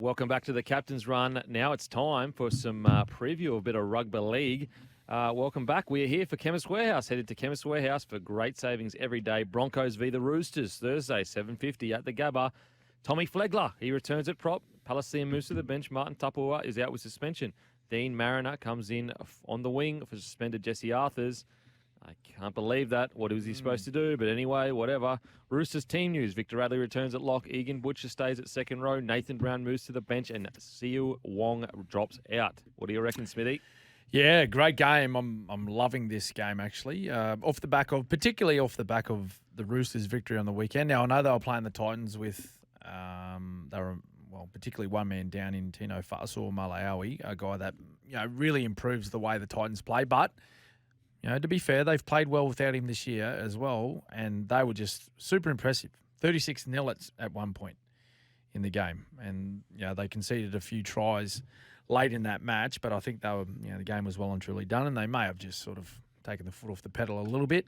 Welcome back to the Captain's Run. Now it's time for some preview of a bit of rugby league. Welcome back. We're here for Chemist Warehouse. Headed to Chemist Warehouse for great savings every day. Broncos v the Roosters, Thursday, 7:50 at the Gabba. Tommy Flegler, he returns at prop. Palestine moves to the bench. Martin Tupua is out with suspension. Dean Mariner comes in on the wing for suspended Jesse Arthurs. I can't believe that. What was he supposed to do? But anyway, whatever. Roosters team news. Victor Radley returns at lock. Egan Butcher stays at second row. Nathan Brown moves to the bench. And Siu Wong drops out. What do you reckon, Smithy? Yeah, great game. I'm loving this game, actually. Particularly off the back of the Roosters' victory on the weekend. Now, I know they were playing the Titans with, particularly one man down in Tino Fa'asua Malawi, a guy that, really improves the way the Titans play. But to be fair, they've played well without him this year as well, and they were just super impressive. 36-0 at one point in the game, and they conceded a few tries late in that match, but I think they were, the game was well and truly done, and they may have just sort of taken the foot off the pedal a little bit.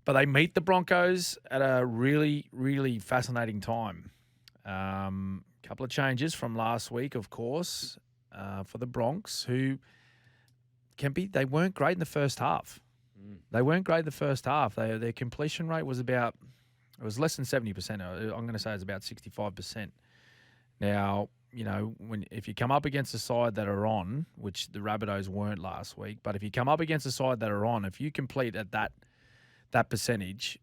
But they meet the Broncos at a really, really fascinating time. Couple of changes from last week, of course, for the Bronx, who they weren't great in the first half. They weren't great in the first half. Their completion rate was less than 70%. I'm going to say it's about 65%. Now, if you come up against a side that are on, which the Rabbitohs weren't last week, but if you come up against a side that are on, if you complete at that percentage,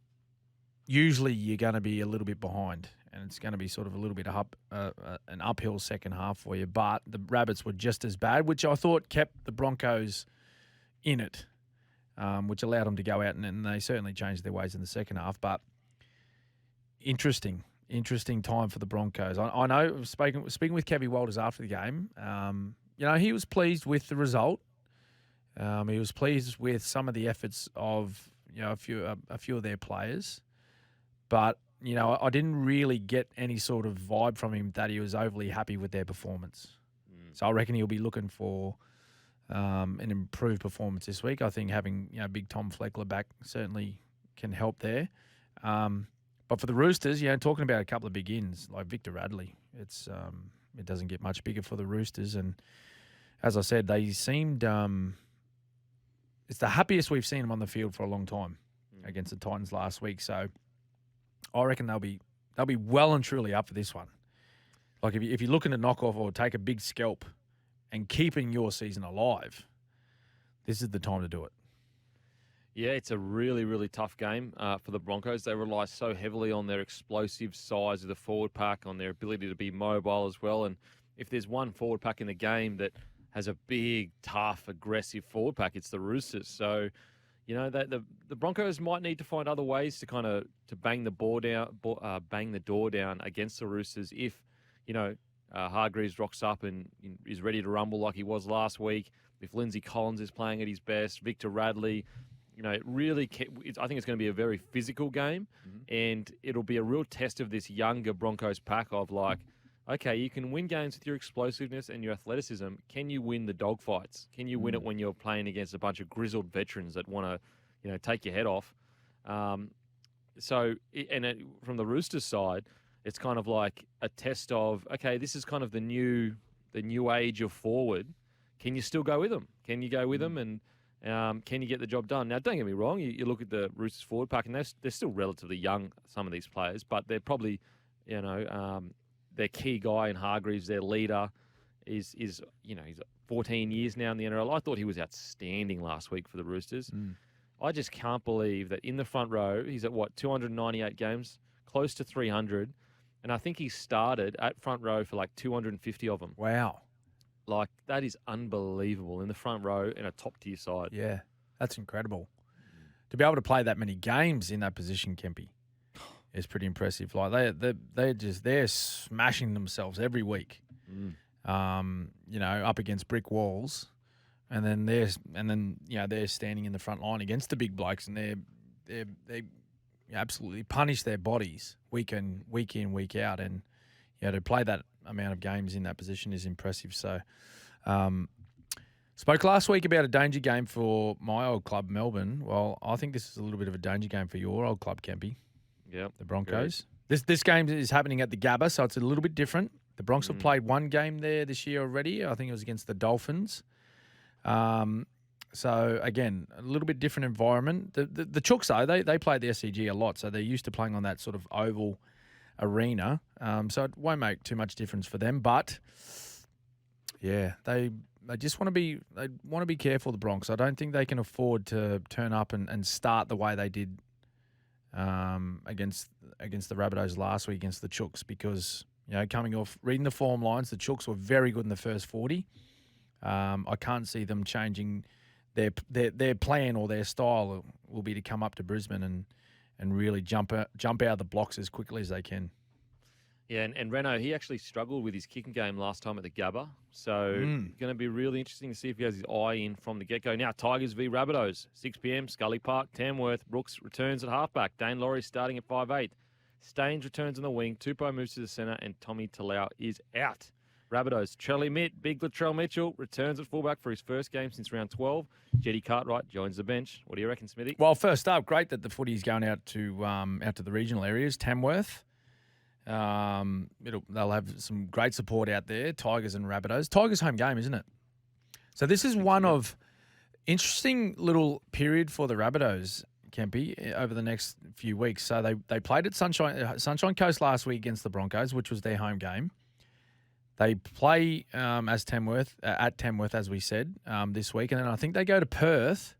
usually you're going to be a little bit behind, and it's going to be sort of a little bit an uphill second half for you. But the Rabbits were just as bad, which I thought kept the Broncos in it, which allowed them to go out, and they certainly changed their ways in the second half. But interesting time for the Broncos. I know, speaking with Kevy Walters after the game, he was pleased with the result. He was pleased with some of the efforts of a few of their players, but I didn't really get any sort of vibe from him that he was overly happy with their performance. So I reckon he'll be looking for an improved performance this week. I think having big Tom Fleckler back certainly can help there. But for the Roosters, talking about a couple of big ins like Victor Radley, it doesn't get much bigger for the Roosters. And as I said, they seemed it's the happiest we've seen them on the field for a long time against the Titans last week. So I reckon they'll be well and truly up for this one. Like if you're looking to knock off or take a big scalp and keeping your season alive, this is the time to do it. Yeah, it's a really, really tough game for the Broncos. They rely so heavily on their explosive size of the forward pack, on their ability to be mobile as well. And if there's one forward pack in the game that has a big, tough, aggressive forward pack, it's the Roosters. So, the Broncos might need to find other ways to kind of bang the door down against the Roosters if, Hargreaves rocks up and is ready to rumble like he was last week. If Lindsay Collins is playing at his best, Victor Radley. I think it's going to be a very physical game, and it'll be a real test of this younger Broncos pack of like, okay, you can win games with your explosiveness and your athleticism. Can you win the dogfights? Can you win it when you're playing against a bunch of grizzled veterans that want to, take your head off? From the Roosters side, it's kind of like a test of, okay, this is kind of the new age of forward. Can you still go with them? Can you go with them and can you get the job done? Now, don't get me wrong. You look at the Roosters forward pack, and they're still relatively young, some of these players, but they're probably, their key guy in Hargreaves, their leader, is he's 14 years now in the NRL. I thought he was outstanding last week for the Roosters. I just can't believe that in the front row, he's at 298 games, close to 300, and I think he started at front row for like 250 of them. Wow. Like, that is unbelievable in the front row in a top-tier side. Yeah, that's incredible. To be able to play that many games in that position, Kempy, is pretty impressive. Like, they're smashing themselves every week, up against brick walls, and then they're standing in the front line against the big blokes, and they absolutely punish their bodies week in, week out, and to play that amount of games in that position is impressive. So, spoke last week about a danger game for my old club, Melbourne. Well, I think this is a little bit of a danger game for your old club, Kempy. Yep. The Broncos. This game is happening at the Gabba, so it's a little bit different The Broncos have played one game there this year already. I think it was against the Dolphins. So, again, a little bit different environment. The Chooks, though, they play the SCG a lot, so they're used to playing on that sort of oval arena. So it won't make too much difference for them. But, yeah, they just want to be careful, the Broncos. I don't think they can afford to turn up and start the way they did against the Rabbitohs last week against the Chooks because, coming off, reading the form lines, the Chooks were very good in the first 40. I can't see them changing their plan or their style will be to come up to Brisbane and really jump out of the blocks as quickly as they can. Yeah, and Reno, he actually struggled with his kicking game last time at the Gabba. So going to be really interesting to see if he has his eye in from the get-go. Now, Tigers v Rabbitohs, 6 p.m, Scully Park, Tamworth. Brooks returns at halfback. Dane Laurie starting at 5'8". Staines returns on the wing. Tupou moves to the centre, and Tommy Talau is out. Rabbitohs, Charlie Mitt, big Latrell Mitchell, returns at fullback for his first game since round 12. Jetty Cartwright joins the bench. What do you reckon, Smithy? Well, first up, great that the footy's going out to the regional areas. Tamworth, they'll have some great support out there. Tigers and Rabbitohs. Tigers' home game, isn't it? So this is one of interesting little period for the Rabbitohs, Kempy, over the next few weeks. So they played at Sunshine Coast last week against the Broncos, which was their home game. They play at Tamworth, as we said, this week. And then I think they go to Perth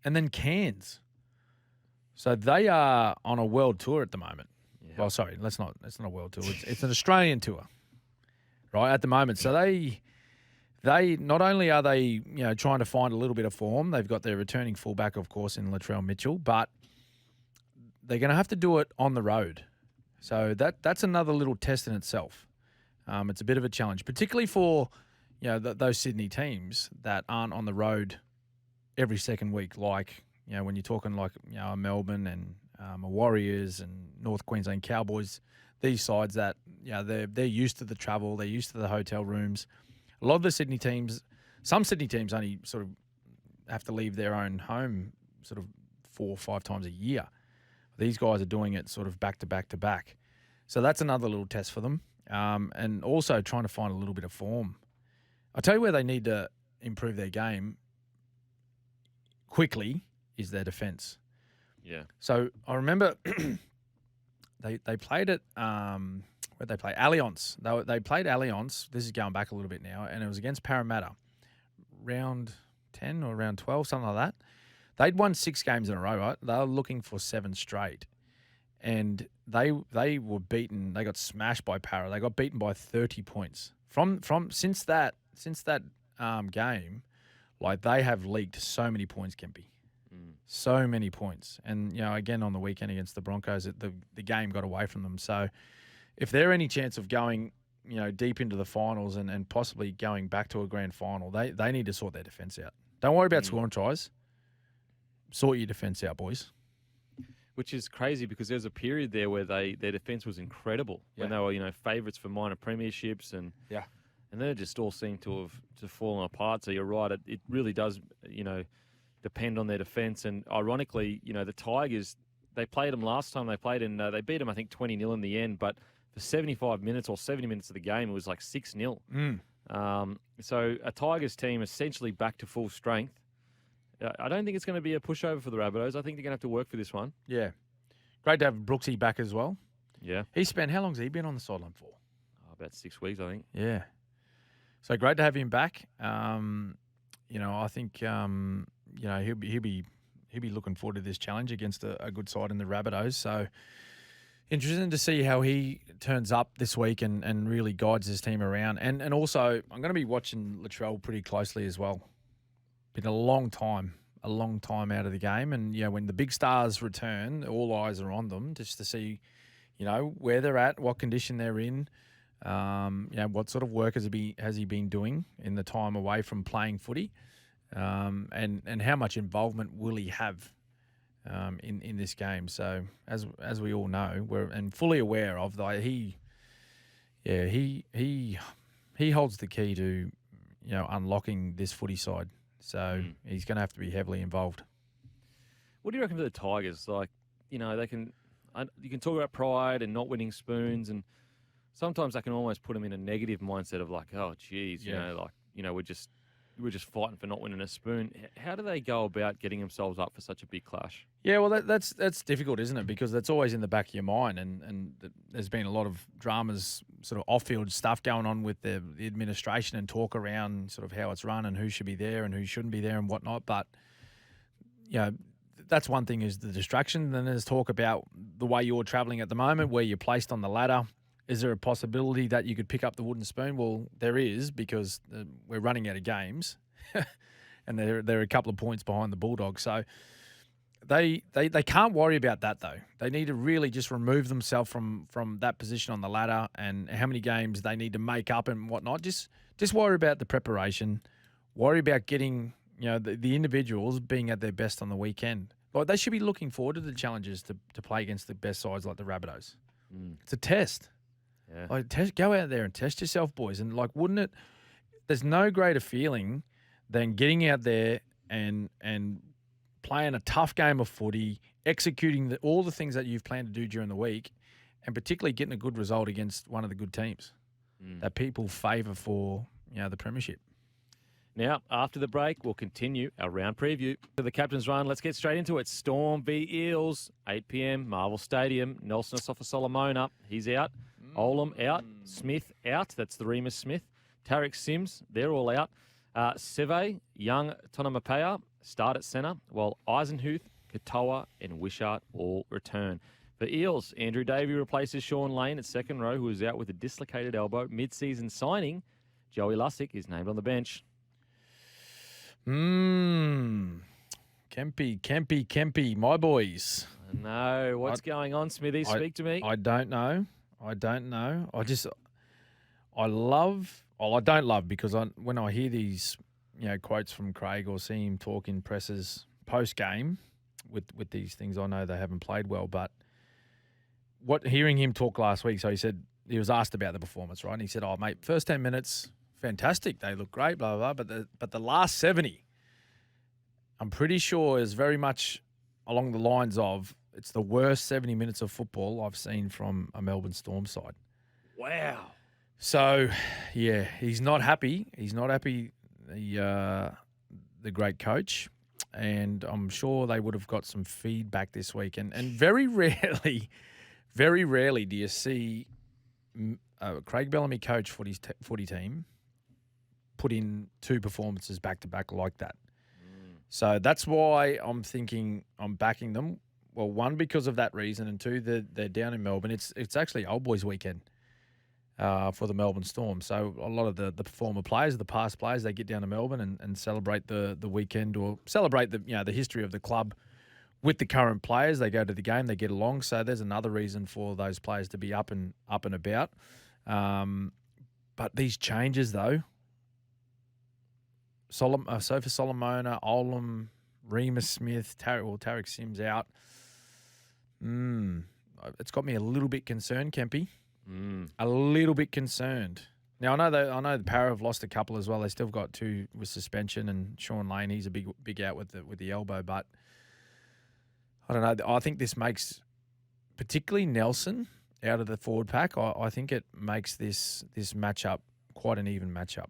and then Cairns. So they are on a world tour at the moment. Yeah. Well, sorry, it's not a world tour. It's an Australian tour, right, at the moment. So they not only are they, trying to find a little bit of form, they've got their returning fullback, of course, in Latrell Mitchell, but they're going to have to do it on the road. So that's another little test in itself. It's a bit of a challenge, particularly for those Sydney teams that aren't on the road every second week. Like when you're talking like a Melbourne and a Warriors and North Queensland Cowboys, these sides that they're used to the travel, they're used to the hotel rooms. A lot of the Sydney teams, some Sydney teams only sort of have to leave their own home sort of 4 or 5 times a year. These guys are doing it sort of back to back to back. So that's another little test for them. And also trying to find a little bit of form. I'll tell you where they need to improve their game quickly is their defence. Yeah. So I remember they played at where'd they play? Allianz. They played Allianz. This is going back a little bit now, and it was against Parramatta. Round 10 or round 12, something like that. They'd won 6 games in a row, right? They were looking for 7 straight. And they were beaten. They got smashed by Para. They got beaten by 30 points. Since that game, like they have leaked so many points, Kempy. So many points. And again on the weekend against the Broncos, the game got away from them. So if they're any chance of going, deep into the finals and possibly going back to a grand final, they need to sort their defence out. Don't worry about scoring tries. Sort your defence out, boys. Which is crazy because there's a period there where their defence was incredible when they were favourites for minor premierships and they just all seem to have fallen apart. So you're right, it really does depend on their defence. And ironically, the Tigers, they played them last time they played and they beat them I think 20-0 in the end. But for 75 minutes or 70 minutes of the game, it was like 6-0. So a Tigers team essentially back to full strength. I don't think it's going to be a pushover for the Rabbitohs. I think they're going to have to work for this one. Yeah. Great to have Brooksy back as well. Yeah. How long's he been on the sideline for? About 6 weeks, I think. Yeah. So great to have him back. I think, he'll be looking forward to this challenge against a good side in the Rabbitohs. So interesting to see how he turns up this week and really guides his team around. And also, I'm going to be watching Latrell pretty closely as well. Been a long time out of the game. And, when the big stars return, all eyes are on them just to see, where they're at, what condition they're in, what sort of work has he been doing in the time away from playing footy, and how much involvement will he have in this game. So, as we all know, we're fully aware of, he holds the key to, unlocking this footy side. So he's going to have to be heavily involved. What do you reckon for the Tigers? Like, you can talk about pride and not winning spoons, and sometimes that can almost put them in a negative mindset of like, oh, geez, Yeah. we're just fighting for not winning a spoon. How do they go about getting themselves up for such a big clash? Yeah, well, that's difficult, isn't it? Because that's always in the back of your mind, and there's been a lot of dramas, sort of off-field stuff going on with the administration and talk around sort of how it's run and who should be there and who shouldn't be there and whatnot. But that's one thing is the distraction. Then there's talk about the way you're travelling at the moment, where you're placed on the ladder. Is there a possibility that you could pick up the wooden spoon? Well, there is, because we're running out of games, and they're a couple of points behind the Bulldogs. So they can't worry about that, though. They need to really just remove themselves from that position on the ladder and how many games they need to make up and whatnot. Just worry about the preparation. Worry about getting the individuals being at their best on the weekend. Like, they should be looking forward to the challenges to play against the best sides like the Rabbitohs. It's a test. Yeah. Like, go out there and test yourself, boys. And like, wouldn't it? There's no greater feeling than getting out there and playing a tough game of footy, executing all the things that you've planned to do during the week, and particularly getting a good result against one of the good teams that people favour for the premiership. Now, after the break, we'll continue our round preview. For the captain's run, let's get straight into it. Storm v Eels, 8 p.m, Marvel Stadium. Nelson Asafa-Solomona, he's out. Olam out. Smith out. That's the Remus Smith. Tarek Sims, they're all out. Seve, Young, Tonamapea start at centre, while Eisenhuth, Katoa and Wishart all return. For Eels, Andrew Davey replaces Sean Lane at second row, who is out with a dislocated elbow. Mid-season signing, Joey Lussick is named on the bench. Kempy, my boys. No, what's going on, Smithy? Speak to me. I don't know. I don't love because when I hear these, quotes from Craig or see him talk in presses post game with these things, I know they haven't played well. But hearing him talk last week, so he said he was asked about the performance, right? And he said, "Oh, mate, first 10 minutes, fantastic. They look great, blah blah blah. But the last 70, I'm pretty sure is very much along the lines of it's the worst 70 minutes of football I've seen from a Melbourne Storm side." Wow. So, yeah, he's not happy. He's not happy, the great coach. And I'm sure they would have got some feedback this week. And very rarely do you see Craig Bellamy coach footy team put in two performances back-to-back like that. So that's why I'm thinking I'm backing them. Well, one, because of that reason, and two, they're down in Melbourne. It's actually Old Boys weekend for the Melbourne Storm. So a lot of the former players, the past players, they get down to Melbourne and celebrate the weekend, or celebrate the history of the club with the current players. They go to the game, they get along. So there's another reason for those players to be up and about. But these changes, though, Sofa Solomona, Olam, Remus Smith, Tarek Sims out. It's got me a little bit concerned, Kempy. A little bit concerned. Now I know the Para have lost a couple as well. They still got two with suspension, and Sean Lane, he's a big out with the elbow. But I don't know. I think this makes particularly Nelson out of the forward pack. I think it makes this matchup quite an even matchup.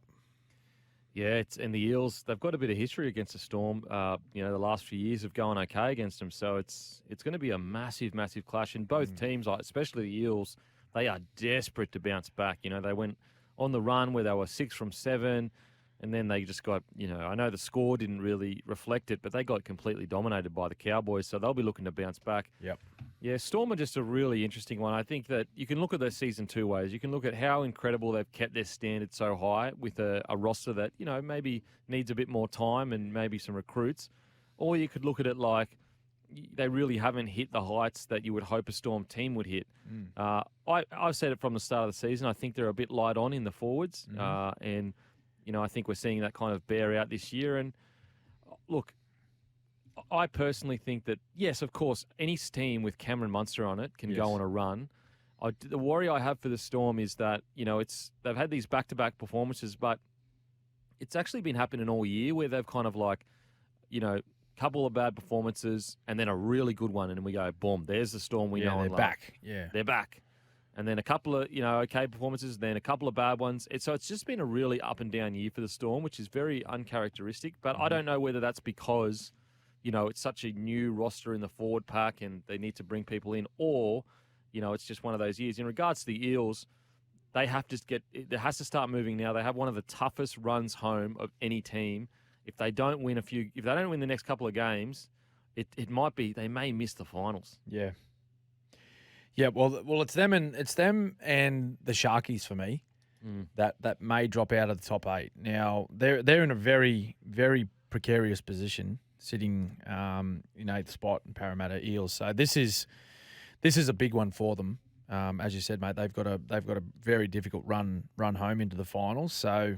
Yeah, and the Eels, they've got a bit of history against the Storm. The last few years have gone okay against them, so it's going to be a massive, massive clash. And both teams, especially the Eels, they are desperate to bounce back. They went on the run where they were 6 from 7, and then they just got, I know the score didn't really reflect it, but they got completely dominated by the Cowboys, so they'll be looking to bounce back. Yep. Yeah, Storm are just a really interesting one. I think that you can look at their season two ways. You can look at how incredible they've kept their standard so high with a roster that, maybe needs a bit more time and maybe some recruits. Or you could look at it like they really haven't hit the heights that you would hope a Storm team would hit. I've said it from the start of the season. I think they're a bit light on in the forwards. And, I think we're seeing that kind of bear out this year. And look, I personally think that, yes, of course, any team with Cameron Munster on it can go on a run. The worry I have for the Storm is that, they've had these back-to-back performances, but it's actually been happening all year where they've kind of couple of bad performances and then a really good one, and we go, boom, there's the Storm we know and love. Back. Yeah. They're back. and then a couple of okay performances, then a couple of bad ones. So it's just been a really up and down year for the Storm, which is very uncharacteristic. But I don't know whether that's because it's such a new roster in the forward pack and they need to bring people in, or it's just one of those years. In regards to the Eels, they have to it has to start moving now. They have one of the toughest runs home of any team. If they don't win the next couple of games, it might be they may miss the finals. Yeah. Yeah, well, it's them and the Sharkies for me that may drop out of the top 8. Now they're in a very, very precarious position, sitting in 8th spot in Parramatta Eels. So this is a big one for them. As you said, mate, they've got a very difficult run home into the finals. So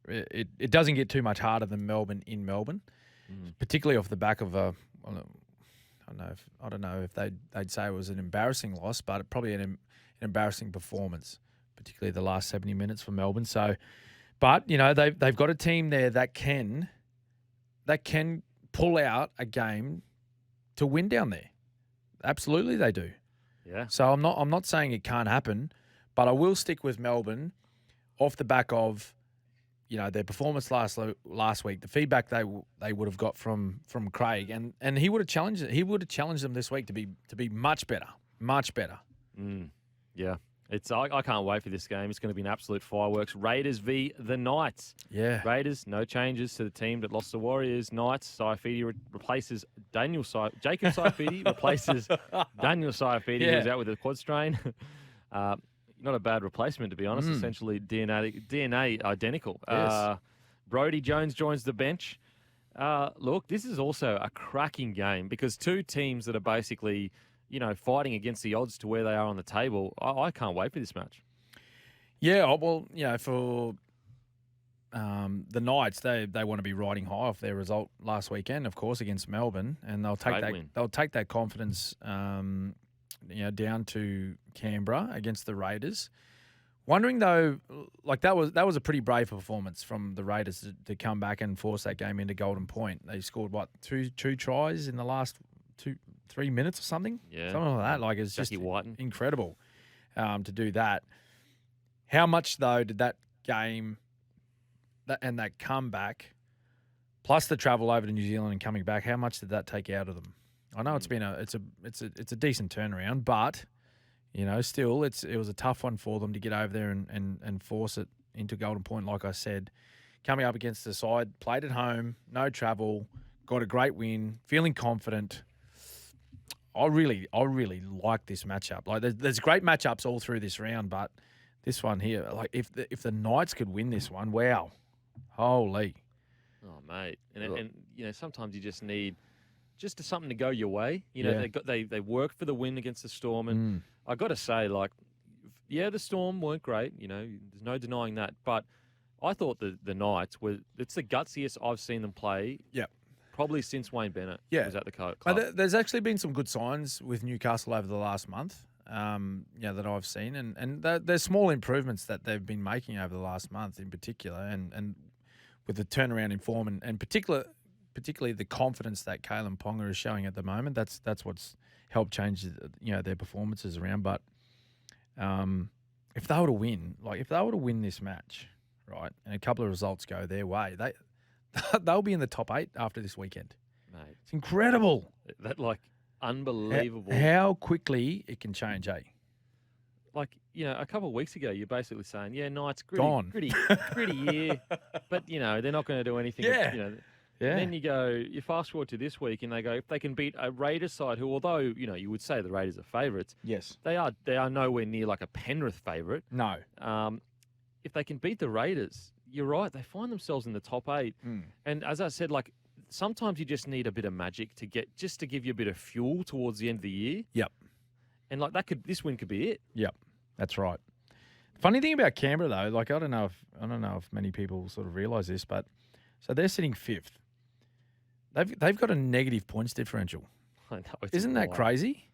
it doesn't get too much harder than Melbourne in Melbourne, particularly off the back of a. I don't know if they'd say it was an embarrassing loss, but probably an embarrassing performance, particularly the last 70 minutes for Melbourne. So, but they've got a team there that can pull out a game to win down there. Absolutely, they do. Yeah. So I'm not saying it can't happen, but I will stick with Melbourne off the back of their performance last week, the feedback they would have got from Craig, and he would have challenged it. He would have challenged them this week to be much better. Yeah, I can't wait for this game. It's going to be an absolute fireworks. Raiders v the Knights. Yeah, Raiders, no changes to the team that lost the Warriors. Knights, Saifidi replaces Jacob Saifidi replaces Daniel Saifidi, who's out with a quad strain. Not a bad replacement, to be honest. Essentially DNA identical. Yes. Brodie Jones joins the bench. Look, this is also a cracking game because two teams that are basically, fighting against the odds to where they are on the table. I can't wait for this match. Yeah, well, for the Knights, they want to be riding high off their result last weekend, of course, against Melbourne, and they'll take that confidence. Down to Canberra against the Raiders. Wondering though, like that was a pretty brave performance from the Raiders to come back and force that game into Golden Point. They scored two tries in the last 3 minutes or something. Yeah, something like that. Like it's Jackie just Whiten. Incredible to do that. How much though did that game and that comeback, plus the travel over to New Zealand and coming back, how much did that take out of them? I know it's a decent turnaround, but still it was a tough one for them to get over there and force it into Golden Point. Like I said, coming up against the side, played at home, no travel, got a great win, feeling confident. I really like this matchup. Like there's great matchups all through this round, but this one here, like if the Knights could win this one, wow, holy. Oh mate, and sometimes you just need. Just something to go your way. They worked for the win against the Storm. And I got to say, the Storm weren't great. There's no denying that. But I thought the Knights it's the gutsiest I've seen them play. Yep. Probably since Wayne Bennett was at the club. There's actually been some good signs with Newcastle over the last month, that I've seen. And there's small improvements that they've been making over the last month in particular. And with the turnaround in form and particularly the confidence that Kalen Ponga is showing at the moment, that's what's helped change their performances around. But if they were to win this match, right, and a couple of results go their way, they'll be in the top 8 after this weekend. Mate, it's incredible. That unbelievable. How quickly it can change, eh? A couple of weeks ago, you're basically saying, Knights gone, gritty year, but they're not going to do anything. Yeah. Yeah. And then you fast forward to this week, and they go, if they can beat a Raiders side, who, although you would say the Raiders are favourites, yes, they are nowhere near like a Penrith favourite. No. If they can beat the Raiders, you're right. They find themselves in the top 8, and as I said, sometimes you just need a bit of magic to give you a bit of fuel towards the end of the year. Yep. And this win could be it. Yep, that's right. Funny thing about Canberra though, I don't know if many people sort of realise this, but so they're sitting 5th. They've got a negative points differential. I know. Isn't that crazy?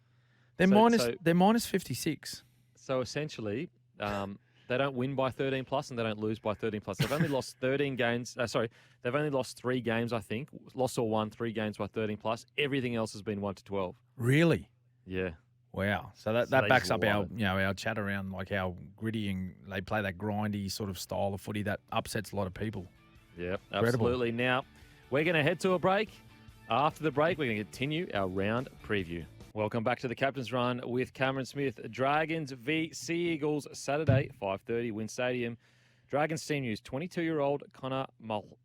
They're minus 56. So essentially, they don't win by 13 plus and they don't lose by 13 plus. They've only lost 13 games. They've only lost 3 games, I think. Lost or won 3 games by 13 plus. Everything else has been 1 to 12. Really? Yeah. Wow. So that they backs just up love our chat around like how gritty and they play that grindy sort of style of footy that upsets a lot of people. Yep, Incredible. absolutely. Now, we're going to head to a break. After the break, we're going to continue our round preview. Welcome back to the Captain's Run with Cameron Smith. Dragons v Sea Eagles, Saturday, 5:30, Wynn Stadium. Dragons team news, 22-year-old Connor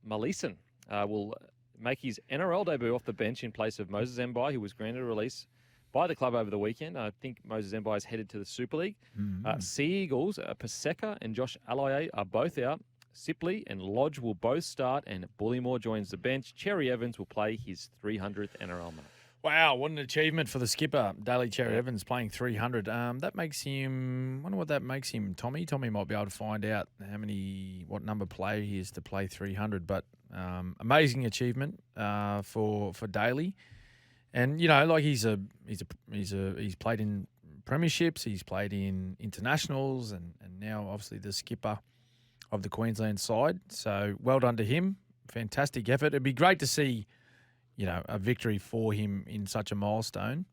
Maleeson will make his NRL debut off the bench in place of Moses Mbai, who was granted a release by the club over the weekend. I think Moses Mbai is headed to the Super League. Sea Eagles, Paseka and Josh Aloiai are both out. Sipley and Lodge will both start, and Bullymore joins the bench. Cherry Evans will play his 300th NRL match. Wow, what an achievement for the skipper, Daly Cherry Evans, playing 300. That makes him, wonder what that makes him, Tommy. Tommy might be able to find out what number player he is to play 300. But amazing achievement for Daly. And, like he's played in premierships, he's played in internationals, and now obviously the skipper of the Queensland side. So well done to him. Fantastic effort. It'd be great to see, a victory for him in such a milestone.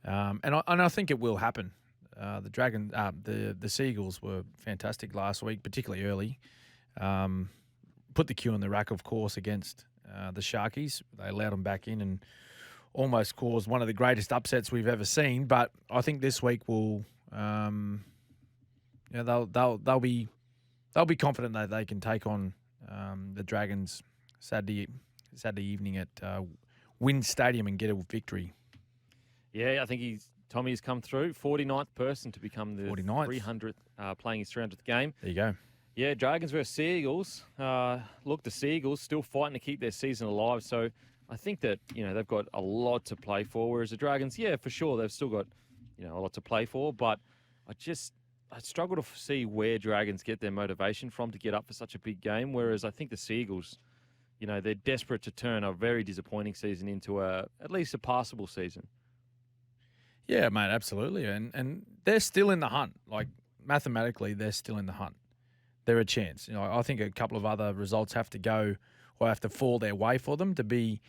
And I think it will happen. The Seagulls were fantastic last week, particularly early. Put the cue in the rack, of course, against the Sharkies. They allowed them back in and almost caused one of the greatest upsets we've ever seen. But I think this week will, they'll be confident that they can take on the Dragons Saturday evening at Wynn Stadium and get a victory. Yeah, I think Tommy's come through. 49th person to become the 300th, playing his 300th game. There you go. Yeah, Dragons versus Sea Eagles. Look, the Sea Eagles still fighting to keep their season alive. So I think that, they've got a lot to play for. Whereas the Dragons, yeah, for sure, they've still got, a lot to play for. But I struggle to see where Dragons get their motivation from to get up for such a big game. Whereas I think the Sea Eagles, they're desperate to turn a very disappointing season into at least a passable season. Yeah, mate, absolutely. And they're still in the hunt. Like, mathematically, they're still in the hunt. They're a chance. I think a couple of other results have to go or have to fall their way for them to be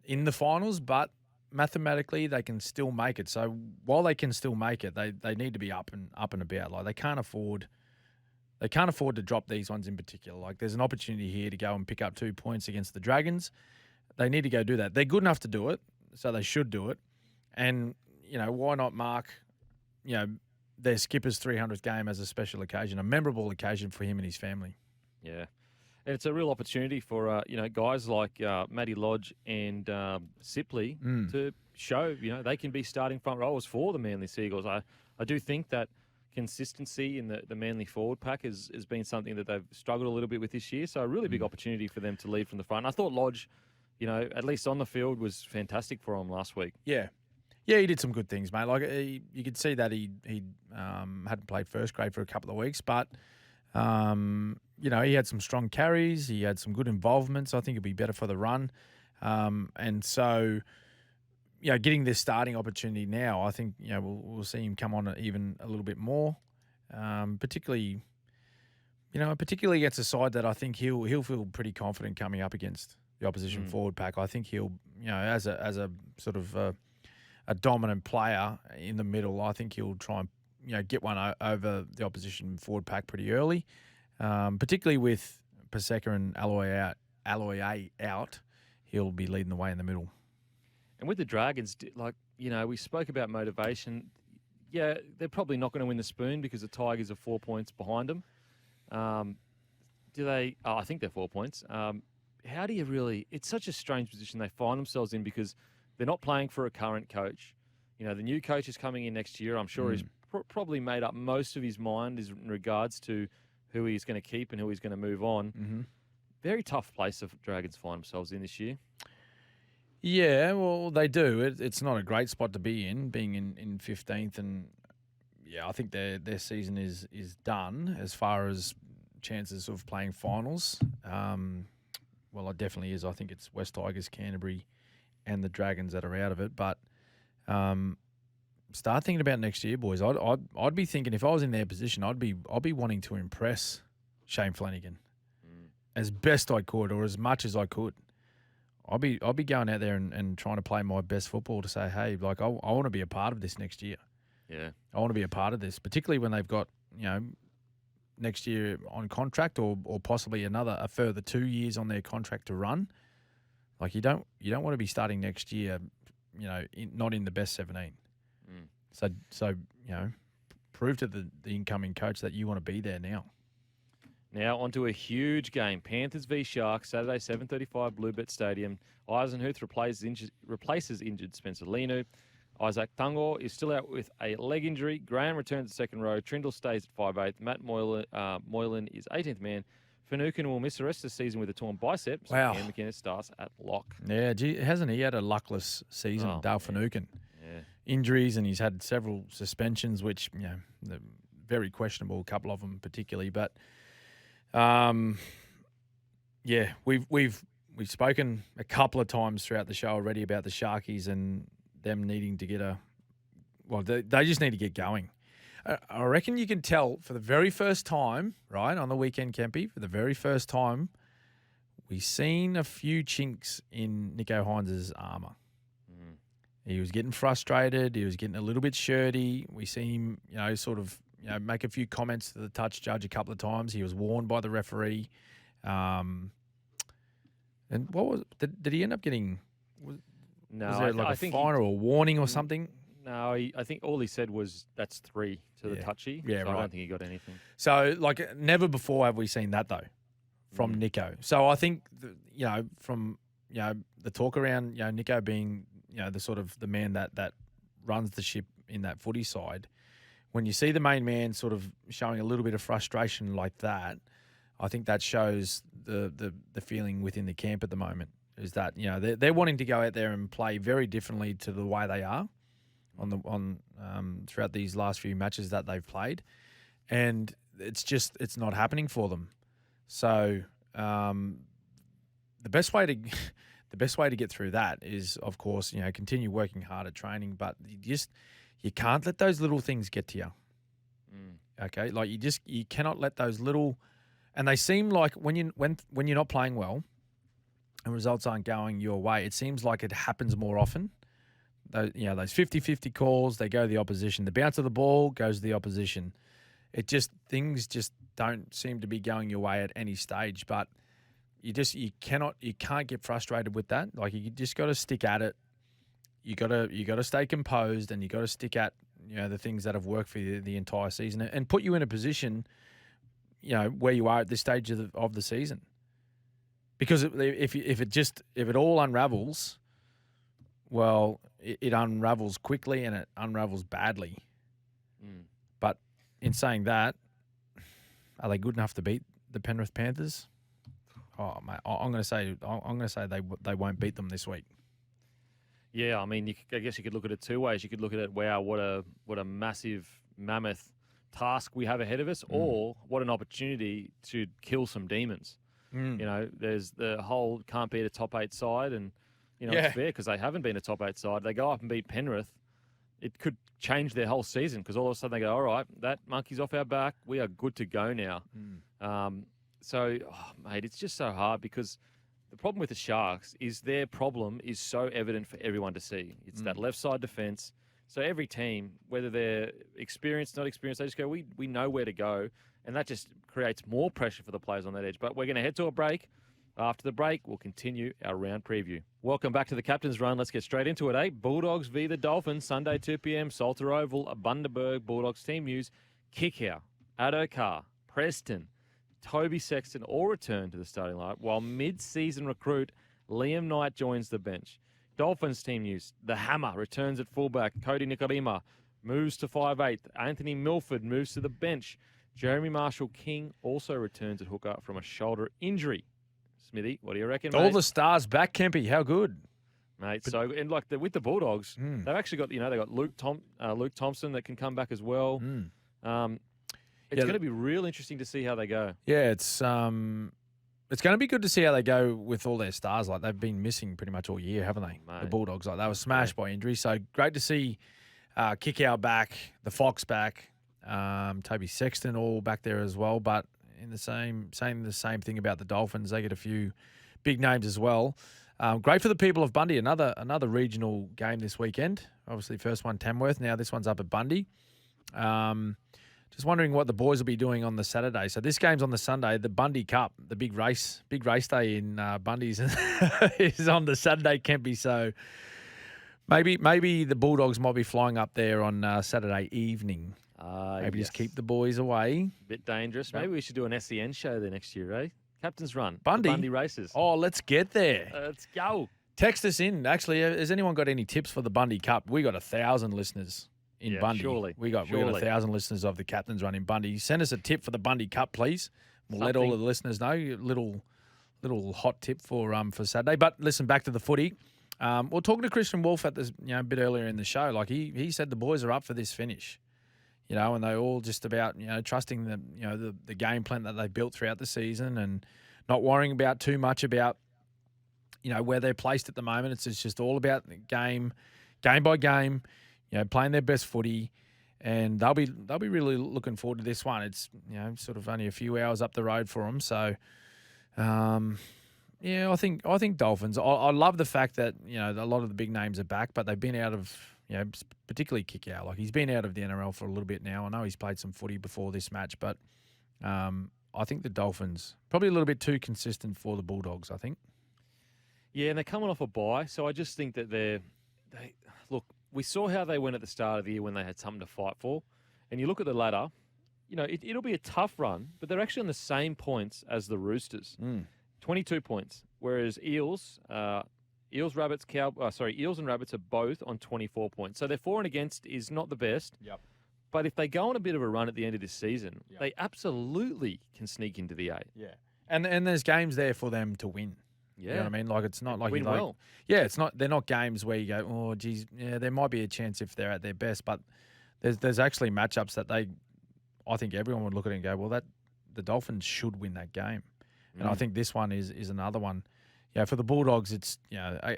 in the finals, but mathematically they can still make it. So while they can still make it, they need to be up and about. Like, they can't afford to drop these ones in particular. Like, there's an opportunity here to go and pick up 2 points against the Dragons. They need to go do that. They're good enough to do it, so they should do it. And, why not mark, their skipper's 300th game as a special occasion, a memorable occasion for him and his family. Yeah. And it's a real opportunity for, guys like Matty Lodge and Sipley to show, they can be starting front rowers for the Manly Seagulls. I do think that consistency in the Manly forward pack has been something that they've struggled a little bit with this year. So a really big opportunity for them to lead from the front. I thought Lodge, at least on the field, was fantastic for him last week. Yeah. Yeah, he did some good things, mate. Like, you could see that he hadn't played first grade for a couple of weeks, but, he had some strong carries. He had some good involvements. I think it'd be better for the run. And so, getting this starting opportunity now, I think, we'll see him come on even a little bit more, particularly against a side that I think he'll feel pretty confident coming up against the opposition forward pack. I think he'll, as a sort of a dominant player in the middle, I think he'll try and, get one over the opposition forward pack pretty early, particularly with Paseka and Aloiai out. He'll be leading the way in the middle. And with the Dragons, we spoke about motivation. Yeah, they're probably not going to win the spoon because the Tigers are 4 points behind them. Do they? Oh, I think they're 4 points. How do you really? It's such a strange position they find themselves in because they're not playing for a current coach. The new coach is coming in next year. I'm sure he's probably made up most of his mind in regards to who he's going to keep and who he's going to move on. Mm-hmm. Very tough place the Dragons find themselves in this year. Yeah, well, they do. It's not a great spot to be in, being in 15th. And, I think their season is done as far as chances of playing finals. Well, it definitely is. I think it's West Tigers, Canterbury, and the Dragons that are out of it. But start thinking about next year, boys. I'd be thinking if I was in their position, I'd be wanting to impress Shane Flanagan as best I could or as much as I could. I'll be going out there and trying to play my best football to say, hey, like I want to be a part of this next year. Yeah. I want to be a part of this, particularly when they've got, next year on contract or possibly a further 2 years on their contract to run. Like you don't want to be starting next year, not in the best 17. So prove to the incoming coach that you want to be there now. Now onto a huge game. Panthers v Sharks, Saturday, 7:35, Bluebet Stadium. Eisenhuth replaces injured Spencer Lenu. Isaac Tungor is still out with a leg injury. Graham returns to second row. Trindle stays at 5'8". Matt Moylan is 18th man. Finucane will miss the rest of the season with a torn bicep. So Wow. Cam McInnes starts at lock. Yeah, hasn't he had a luckless season, Dale Finucane? Yeah. Injuries, and he's had several suspensions, which, they're very questionable, a couple of them particularly. But, we've spoken a couple of times throughout the show already about the Sharkies and them needing to get they just need to get going. I reckon you can tell for the very first time, right, on the weekend, Kempy, for the very first time, we've seen a few chinks in Nico Hines' armour. He was getting frustrated. He was getting a little bit shirty. We see him, make a few comments to the touch judge a couple of times. He was warned by the referee. And what was did he end up getting? Was there like a fine or a warning or something? No, I think all he said was that's 3 to the touchy. Yeah, so right. I don't think he got anything. So, never before have we seen that, though, from Nico. So, I think, from, the talk around, Nico being, the sort of the man that runs the ship in that footy side, when you see the main man sort of showing a little bit of frustration like that, I think that shows the feeling within the camp at the moment is that, they're wanting to go out there and play very differently to the way they are throughout these last few matches that they've played, and it's not happening for them. So the best way to get through that is, of course, continue working hard at training, but you can't let those little things get to you. Okay, like you cannot let those little, and they seem like when you're not playing well and results aren't going your way, it seems like it happens more often. Those 50-50 calls, they go to the opposition. The bounce of the ball goes to the opposition. Things just don't seem to be going your way at any stage. But you can't get frustrated with that. Like you just got to stick at it. You got to stay composed, and you got to stick at the things that have worked for you the entire season and put you in a position where you are at this stage of the season. Because if it all unravels, well, it unravels quickly and it unravels badly. But in saying that, are they good enough to beat the Penrith Panthers? Oh, mate, I'm going to say they won't beat them this week. Yeah, I mean, I guess you could look at it two ways. You could look at it, wow, what a massive mammoth task we have ahead of us, or what an opportunity to kill some demons. There's the whole can't beat a top 8 side, and it's fair because they haven't been a top 8 side. They go up and beat Penrith. It could change their whole season because all of a sudden they go, all right, that monkey's off our back. We are good to go now. Mate, it's just so hard because the problem with the Sharks is their problem is so evident for everyone to see. It's that left side defence. So every team, whether they're experienced, not experienced, they just go, we know where to go. And that just creates more pressure for the players on that edge. But we're going to head to a break. After the break, we'll continue our round preview. Welcome back to the Captain's Run. Let's get straight into it, Bulldogs v the Dolphins, Sunday, 2 p.m, Salter Oval, Bundaberg. Bulldogs team news. Kickout, Addo-Carr, Preston, Toby Sexton all return to the starting lineup, while mid-season recruit Liam Knight joins the bench. Dolphins team news. The Hammer returns at fullback. Cody Nikorima moves to 5'8". Anthony Milford moves to the bench. Jeremy Marshall-King also returns at hooker from a shoulder injury. Smithy, what do you reckon, mate? All the stars back, Kempy. How good, mate? With the Bulldogs, they've actually got they got Luke Thompson that can come back as well. It's going to be real interesting to see how they go. Yeah, it's going to be good to see how they go with all their stars. Like they've been missing pretty much all year, haven't they? Mate. The Bulldogs, like they were smashed by injury. So great to see Kickout back, the Fox back, Toby Sexton all back there as well. But saying the same thing about the Dolphins, they get a few big names as well. Great for the people of Bundy. Another regional game this weekend. Obviously, first one Tamworth. Now this one's up at Bundy. Just wondering what the boys will be doing on the Saturday. So this game's on the Sunday. The Bundy Cup, the big race day in Bundy's is on the Saturday, Kempy. So maybe the Bulldogs might be flying up there on Saturday evening. Maybe just keep the boys away. Bit dangerous. Maybe we should do an SEN show there next year, eh? Captain's Run. Bundy? The Bundy races. Oh, let's get there. Let's go. Text us in. Actually, has anyone got any tips for the Bundy Cup? We got 1,000 listeners in Bundy. Surely. We got 1,000 listeners of the Captain's Run in Bundy. Send us a tip for the Bundy Cup, please. We'll let all of the listeners know. Little hot tip for Saturday. But listen, back to the footy. We're talking to Christian Wolf at this, a bit earlier in the show. Like he said, the boys are up for this finish. And they're all just about, trusting the game plan that they built throughout the season and not worrying about too much about, where they're placed at the moment. It's just all about the game by game, playing their best footy, and they'll be really looking forward to this one. It's, sort of only a few hours up the road for them. So, I think Dolphins. I love the fact that, a lot of the big names are back, but they've been out of, particularly Kickout. Like he's been out of the NRL for a little bit now. I know he's played some footy before this match, but I think the Dolphins probably a little bit too consistent for the Bulldogs, I think. Yeah, and they're coming off a bye, so I just think that they look. We saw how they went at the start of the year when they had something to fight for, and you look at the ladder. It'll be a tough run, but they're actually on the same points as the Roosters, 22 points, whereas Eels and Rabbits are both on 24 points. So their for and against is not the best. Yep. But if they go on a bit of a run at the end of this season, they absolutely can sneak into the 8. Yeah. And there's games there for them to win. Yeah. You know what I mean? Like it's not like win well. Yeah, it's not. They're not games where you go, oh, geez, yeah, there might be a chance if they're at their best, but there's actually matchups that I think everyone would look at it and go, well, that the Dolphins should win that game. And I think this one is another one. Yeah, for the Bulldogs, it's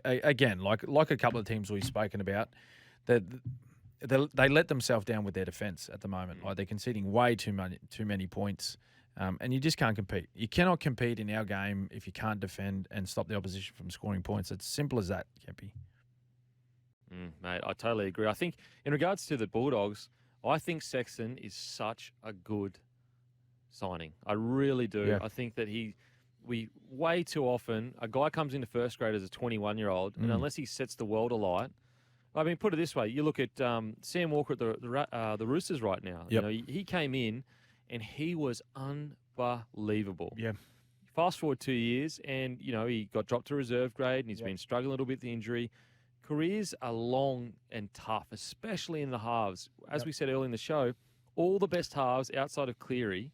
again like a couple of teams we've spoken about, that they let themselves down with their defence at the moment. Like they're conceding way too many points, and you just can't compete. You cannot compete in our game if you can't defend and stop the opposition from scoring points. It's simple as that, Kempy. Mate, I totally agree. I think in regards to the Bulldogs, I think Sexton is such a good signing. I really do. Yeah. I think that we way too often, a guy comes into first grade as a 21-year-old, and unless he sets the world alight, I mean, put it this way: you look at Sam Walker at the Roosters right now. Yep. He came in, and he was unbelievable. Yeah. Fast forward 2 years, and he got dropped to reserve grade, and he's been struggling a little bit with the injury. Careers are long and tough, especially in the halves. As we said earlier in the show, all the best halves outside of Cleary,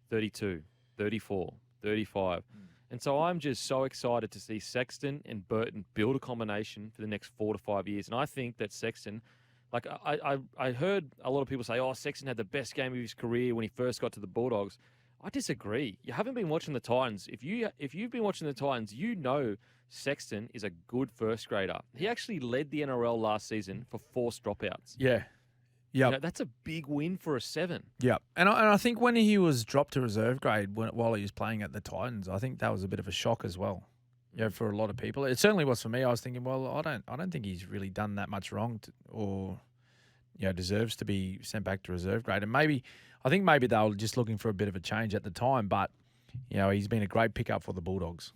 32, 34, 35. And so I'm just so excited to see Sexton and Burton build a combination for the next 4 to 5 years. And I think that Sexton, like I heard a lot of people say, Sexton had the best game of his career when he first got to the Bulldogs. I disagree. You haven't been watching the Titans. If you've been watching the Titans, you know Sexton is a good first grader. He actually led the NRL last season for forced dropouts. Yeah. Yeah, that's a big win for a 7. Yeah, and I think when he was dropped to reserve grade while he was playing at the Titans, I think that was a bit of a shock as well. For a lot of people, it certainly was for me. I was thinking, well, I don't think he's really done that much wrong, or deserves to be sent back to reserve grade. And I think maybe they were just looking for a bit of a change at the time. But he's been a great pickup for the Bulldogs.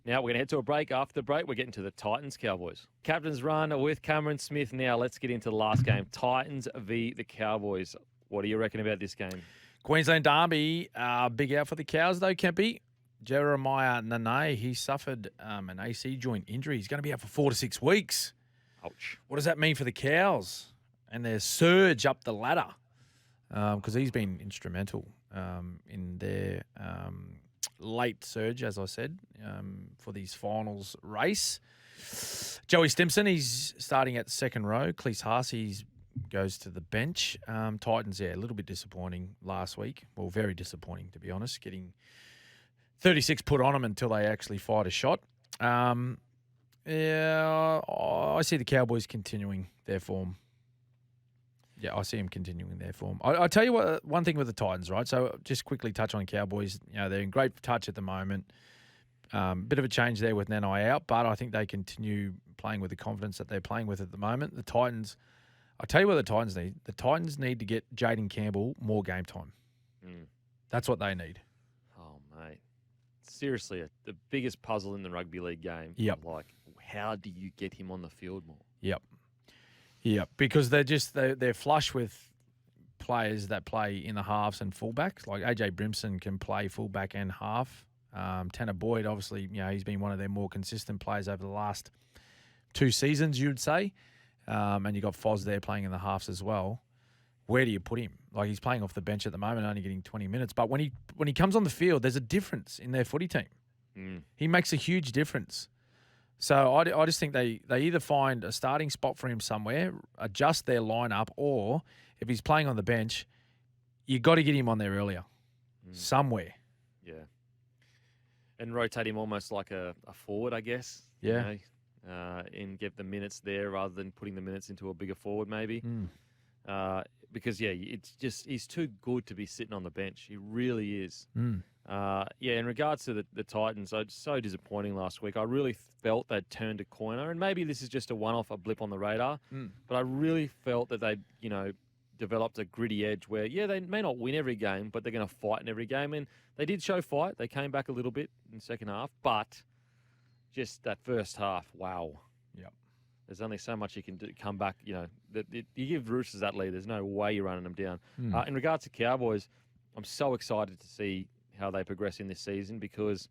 Now we're going to head to a break. After the break, we're getting to the Titans Cowboys. Captain's Run with Cameron Smith. Now let's get into the last game. Titans v the Cowboys. What do you reckon about this game? Queensland Derby, big out for the Cows though, Kempy. Jeremiah Nene, he suffered an AC joint injury. He's going to be out for 4 to 6 weeks. Ouch. What does that mean for the Cows and their surge up the ladder? Because he's been instrumental in their late surge, as I said, for these finals race. Joey Stimson, he's starting at second row. Cleese Haase goes to the bench. Titans, a little bit disappointing last week. Well, very disappointing, to be honest, getting 36 put on them until they actually fired a shot. I see the Cowboys continuing their form. Yeah, I see them continuing their form. I'll tell you what, one thing with the Titans, right? So just quickly touch on Cowboys. They're in great touch at the moment. Bit of a change there with Nanai out, but I think they continue playing with the confidence that they're playing with at the moment. The Titans, I'll tell you what the Titans need. The Titans need to get Jaden Campbell more game time. That's what they need. Oh, mate. Seriously, the biggest puzzle in the rugby league game. Yep. Like, how do you get him on the field more? Yep. Because they're flush with players that play in the halves and fullbacks. Like AJ Brimson can play fullback and half. Tanner Boyd, obviously, he's been one of their more consistent players over the last 2 seasons, you'd say. And you got Foz there playing in the halves as well. Where do you put him? Like, he's playing off the bench at the moment, only getting 20 minutes. But when he comes on the field, there's a difference in their footy team. He makes a huge difference. So I just think they either find a starting spot for him somewhere, adjust their lineup, or if he's playing on the bench, you got to get him on there earlier, somewhere. Yeah. And rotate him almost like a forward, I guess. Yeah. And get the minutes there rather than putting the minutes into a bigger forward maybe. Because, it's just he's too good to be sitting on the bench. He really is. In regards to the Titans, it's so disappointing last week. I really felt they'd turned a corner, and maybe this is just a one-off, a blip on the radar, but I really felt that they'd, developed a gritty edge where, they may not win every game, but they're going to fight in every game, and they did show fight. They came back a little bit in the second half, but just that first half, wow. Yep. There's only so much you can do, come back. You give Roosters that lead. There's no way you're running them down. In regards to Cowboys, I'm so excited to see how they progress in this season because,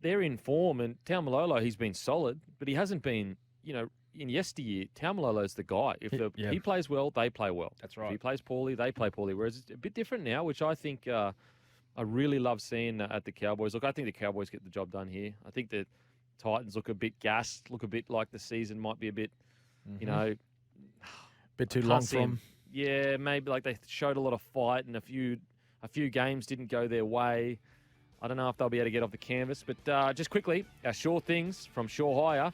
they're in form. And Taumalolo, he's been solid, but he hasn't been, in yesteryear, Taumalolo's the guy. If he plays well, they play well. That's right. If he plays poorly, they play poorly. Whereas it's a bit different now, which I think I really love seeing at the Cowboys. Look, I think the Cowboys get the job done here. I think the Titans look a bit gassed, look a bit like the season might be a bit, bit too long from. Yeah, maybe like they showed a lot of fight and a few games didn't go their way. I don't know if they'll be able to get off the canvas, but just quickly, our Sure Things from Sure Hire,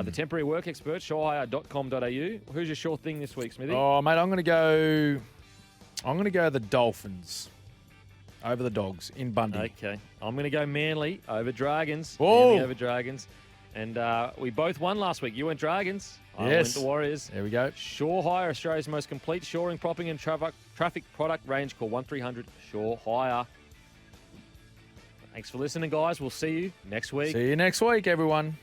the temporary work expert, surehire.com.au. Who's your Sure Thing this week, Smithy? Oh, mate, I'm going to go the Dolphins over the Dogs in Bundy. Okay. I'm going to go Manly over Dragons. Whoa. Manly over Dragons. And we both won last week. You went Dragons. I went the Warriors. There we go. Sure Hire, Australia's most complete shoring, propping and traffic product range. Call 1300 Sure Hire. Thanks for listening, guys. We'll see you next week. See you next week, everyone.